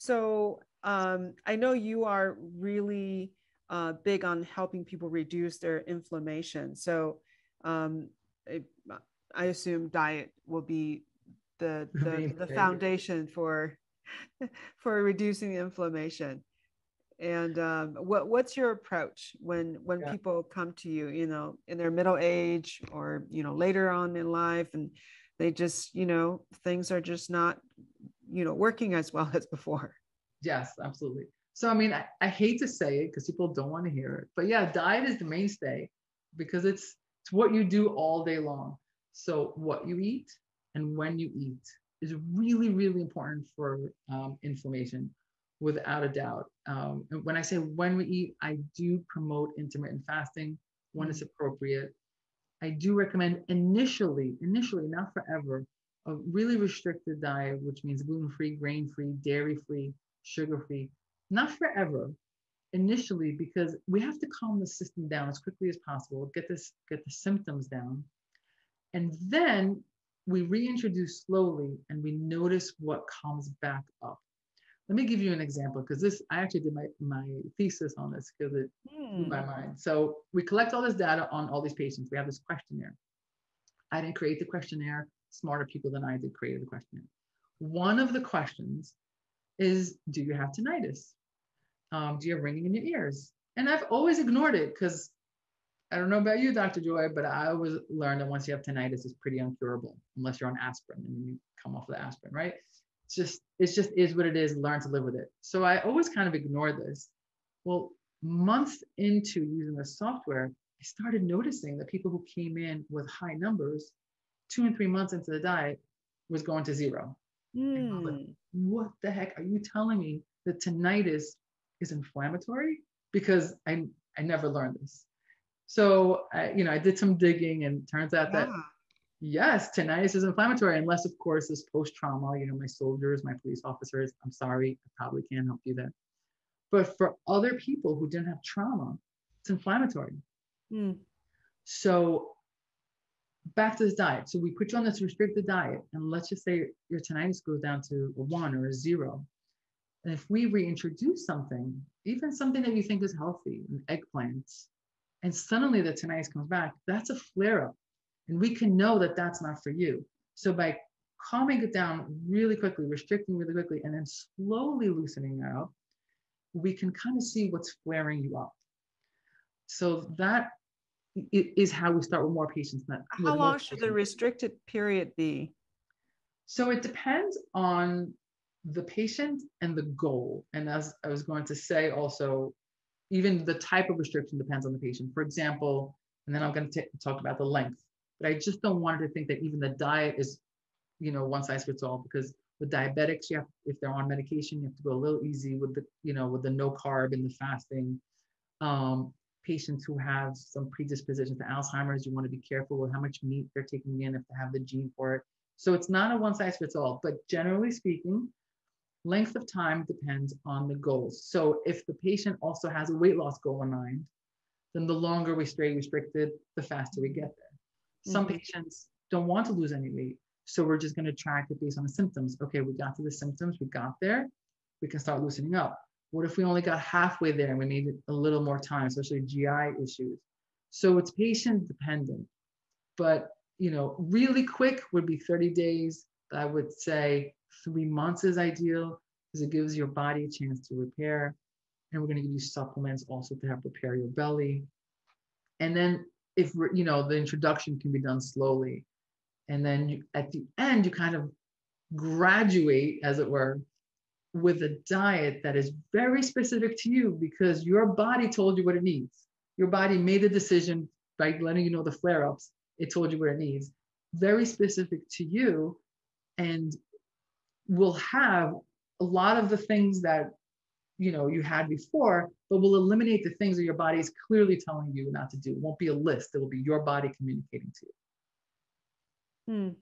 So I know you are really big on helping people reduce their inflammation. So um, it, I assume diet will be the The the the mainstay. foundation for for reducing inflammation. And what's your approach when Yeah. people come to you, in their middle age or later on in life, and they just things are just not working as well as before. Yes, absolutely. So, I mean, I hate to say it because people don't want to hear it, but yeah, diet is the mainstay because it's what you do all day long. So, what you eat and when you eat is really, really important for inflammation, without a doubt. And when I say when we eat, I do promote intermittent fasting when it's Mm. appropriate. I do recommend initially, not forever, a really restricted diet, which means gluten-free, grain-free, dairy-free, sugar-free. Not forever, initially, because we have to calm the system down as quickly as possible, get the symptoms down, and then we reintroduce slowly and we notice what comes back up. Let me give you an example because this I actually did my thesis on this because it blew my Hmm. mind. So we collect all this data on all these patients. We have this questionnaire. I didn't create the questionnaire. Smarter people than I did created the questionnaire. One of the questions is, do you have tinnitus? Do you have ringing in your ears? And I've always ignored it because I don't know about you, Dr. Joy, but I always learned that once you have tinnitus, it's pretty uncurable unless you're on aspirin and you come off of the aspirin, right? It's just is what it is. Learn to live with it. So I always kind of ignored this. Well, months into using the software, I started noticing that people who came in with high numbers 2 and 3 months into the diet was going to zero. And I was like, Hmm. what the heck are you telling me that tinnitus is inflammatory? Because I never learned this. So I did some digging, and it turns out that Yeah. yes, tinnitus is inflammatory, unless of course this post trauma. My soldiers, my police officers. I'm sorry, I probably can't help you there. But for other people who didn't have trauma, it's inflammatory. Hmm. So back to this diet. So we put you on this restricted diet, and let's just say your tinnitus goes down to a 1 or a 0. And if we reintroduce something, even something that you think is healthy, an eggplant, and suddenly the tinnitus comes back, that's a flare up. And we can know that that's not for you. So by calming it down really quickly, restricting really quickly, and then slowly loosening it up, we can kind of see what's flaring you up. So that is how we start with more patients, How with long most should the patients. restricted period be? So it depends on the patient and the goal. And as I was going to say also, even the type of restriction depends on the patient. For example, and then I'm going to talk about the length, but I just don't want to think that even the diet is, one size fits all, because with diabetics, if they're on medication, you have to go a little easy with the no carb and the fasting. Um, Patients who have some predisposition to Alzheimer's, you want to be careful with how much meat they're taking in if they have the gene for it. So it's not a one size fits all, but generally speaking, length of time depends on the goals. So if the patient also has a weight loss goal in mind, then the longer we stay restricted, the faster we get there. Some Mm-hmm. patients don't want to lose any weight. So we're just going to track it based on the symptoms. Okay, we got to the symptoms, we got there, we can start loosening up. What if we only got halfway there and we needed a little more time, especially GI issues? So it's patient dependent. But really quick would be 30 days. I would say 3 months is ideal because it gives your body a chance to repair. And we're going to give you supplements also to help repair your belly. And then if the introduction can be done slowly. And then at the end, you kind of graduate, as it were, with a diet that is very specific to you because your body told you what it needs. Your body made a decision by letting you know the flare ups. It told you what it needs. Very specific to you, and will have a lot of the things that you had before, but will eliminate the things that your body is clearly telling you not to do. It won't be a list. It will be your body communicating to you. Hmm.